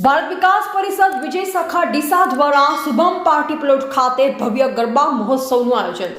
ભારત વિકાસ પરિષદ વિજય શાખા ડીસા દ્વારા શુભમ પાર્ટી પ્લોટ ખાતે ભવ્ય ગરબા મહોત્સવનું આયોજન।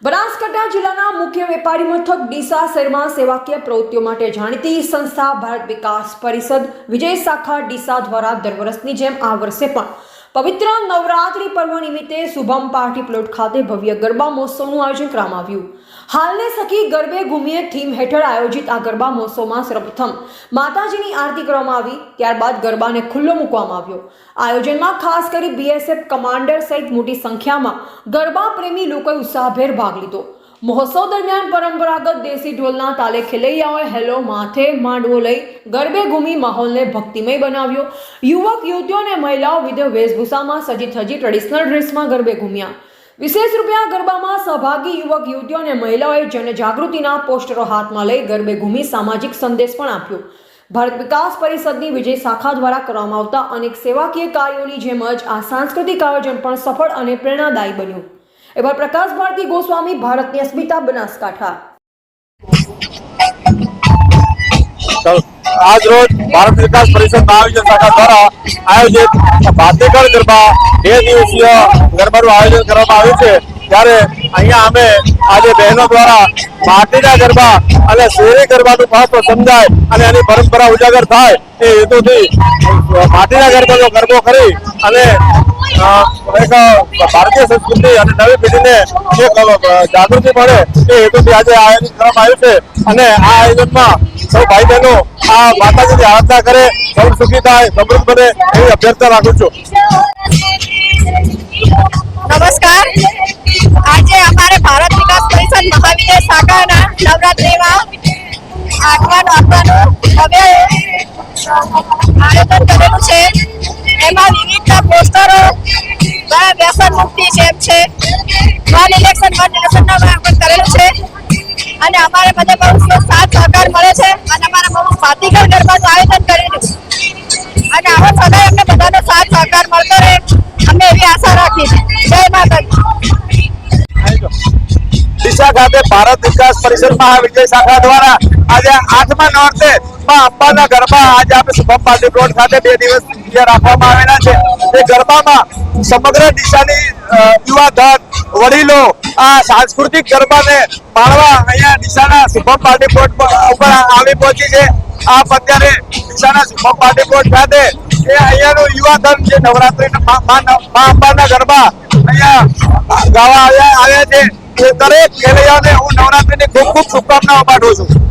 બનાસકાંઠા જિલ્લાના મુખ્ય વેપારી મથક ડીસા શહેરમાં સેવાકીય પ્રવૃત્તિઓ માટે જાણીતી સંસ્થા ભારત વિકાસ પરિષદ વિજય શાખા ડીસા દ્વારા દર વર્ષની જેમ આ વર્ષે પણ પવિત્ર નવરાત્રી પર્વ નિમિત્તે શુભમ પાર્ટી પ્લોટ ખાતે ભવ્ય ગરબા મહોત્સવનું આયોજન કરવામાં આવ્યું। હાલને સખી ગરબે ઘૂમીએ થીમ હેઠળ આયોજિત આ ગરબા મહોત્સવમાં સર્વપ્રથમ માતાજીની આરતી કરવામાં આવી, ત્યારબાદ ગરબાને ખુલ્લો મૂકવામાં આવ્યો। આયોજનમાં ખાસ કરી બીએસએફ કમાન્ડર સહિત મોટી સંખ્યામાં ગરબા પ્રેમી લોકોએ ઉત્સાહભેર ભાગ લીધો। મહોત્સવ દરમિયાન પરંપરાગત દેશી ઢોલના તાલે ખેલૈયાઓએ હેલો માથે માંડવો લઈ ગરબે ઘૂમી માહોલને ભક્તિમય બનાવ્યો। યુવક યુવતીઓ અને મહિલાઓ વિવિધ વેશભૂષામાં સજી થજી ટ્રેડિશનલ ડ્રેસમાં ગરબે ઘૂમ્યા। વિશેષ રૂપે આ ગરબામાં સહભાગી યુવક યુવતીઓ અને મહિલાઓએ જનજાગૃતિના પોસ્ટરો હાથમાં લઈ ગરબે ઘૂમી સામાજિક સંદેશ પણ આપ્યો। ભારત વિકાસ પરિષદની વિજય શાખા દ્વારા કરવામાં આવતા અનેક સેવાકીય કાર્યોની જેમ જ આ સાંસ્કૃતિક આયોજન પણ સફળ અને પ્રેરણાદાયી બન્યું। એવા પ્રકાશ ભારતી ગોસ્વામી, ભારતની અસ્મિતા, બનાસકાંઠા। आज रोज भारत विकास परिषद महाविजय शाखा द्वारा आयोजित भातीगढ़ गरबा 2 दिवसीय गरबाનું આયોજન કરવામાં આવ્યું છે। ત્યારે અહીંયા અમે આજે બહેનો દ્વારા માટીના ગરબા અને શેરી ગરબાનું મહત્વ સમજાય અને એની પરંપરા ઉજાગર થાય એ હેતુથી માટીના ગરબાનો ગરબો કરી અને એક ભારતીય સંસ્કૃતિ અને નવી પેઢીને એક જાગૃતિ મળે એ હેતુથી આજે આયોજન કરવામાં આવ્યું છે। અને આ આયોજનમાં સૌ ભાઈ બહેનો આ માતાજીની આરાધના કરે, સૌ સુખી થાય, સમૃદ્ધ બને એવી અભ્યર્થના રાખું છું। नमस्कार। आज हमारे भारत विकास परिषद महाविजय शाखा नवरात्रि में 8वां भव्य आयोजन करेलू है। एમાં વિવિધ પોસ્ટરો વ્યસન મુક્તિ છે, વન ઇલેક્શન કરેલું છે અને અમારે બધે બહુ સાથ સહકાર મળે છે અને અમારે બહુ ભાતીગળ ગરબાનું આયોજન કરેલું અને આવો સદાય અમને બધાનો સાથ સહકાર મળતો રહે અમે એવી આશા રાખીએ છીએ। જય માતાજી। ડીસા ખાતે ભારત વિકાસ પરિષદ મહાવિજય શાખા દ્વારા આજે 8મા નોરતે અંબાના ગરબા આજે આપણે શુભમ પાર્ટી પ્લોટ ખાતે 2 દિવસ રાખવામાં આવેલા છે। એ ગરબામાં સમગ્ર ડીસાની યુવા ધન વડીલો આ સાંસ્કૃતિક ગરબાને માણવા અહીંયા ડીસાના શુભમ પાર્ટી પ્લોટ ઉપર આવી પહોંચી છે। આપ અત્યારે ડીસાના શુભમ પાર્ટી પ્લોટ ખાતે એ અહીંયાનું યુવા ધન જે નવરાત્રીના મા અંબાના ગરબા અહીંયા ગાવા આવ્યા છે એ દરેક ખેલૈયાઓને હું નવરાત્રીની ખૂબ ખૂબ શુભકામનાઓ પાઠવું છું।